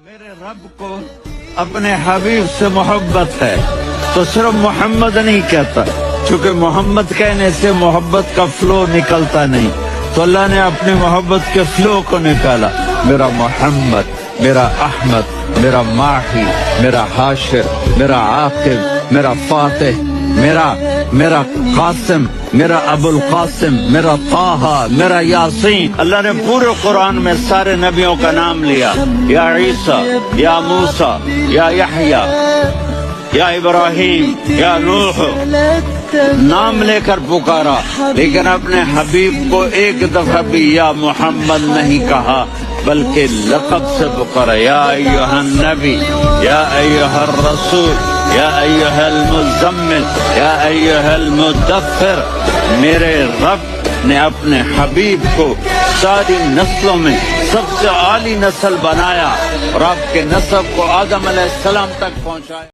میرے رب کو اپنے حبیب سے محبت ہے تو صرف محمد نہیں کہتا، چونکہ محمد کہنے سے محبت کا فلو نکلتا نہیں، تو اللہ نے اپنی محبت کے فلو کو نکالا۔ میرا محمد، میرا احمد، میرا ماہی، میرا حاشر، میرا عاقب، میرا فاتح، میرا قاسم، میرا ابو القاسم، میرا طٰہٰ، میرا یاسین۔ اللہ نے پورے قرآن میں سارے نبیوں کا نام لیا، یا عیسیٰ، یا موسیٰ، یا یحییٰ، یا ابراہیم، یا نوح، نام لے کر پکارا، لیکن اپنے حبیب کو ایک دفعہ بھی یا محمد نہیں کہا، بلکہ لقب سے پکارا، یا ایھا النبی، یا ایھا الرسول، یا ایھا المزمل، یا ایھا المدثر۔ میرے رب نے اپنے حبیب کو ساری نسلوں میں سب سے اعلی نسل بنایا اور آپ کے نسب کو آدم علیہ السلام تک پہنچایا۔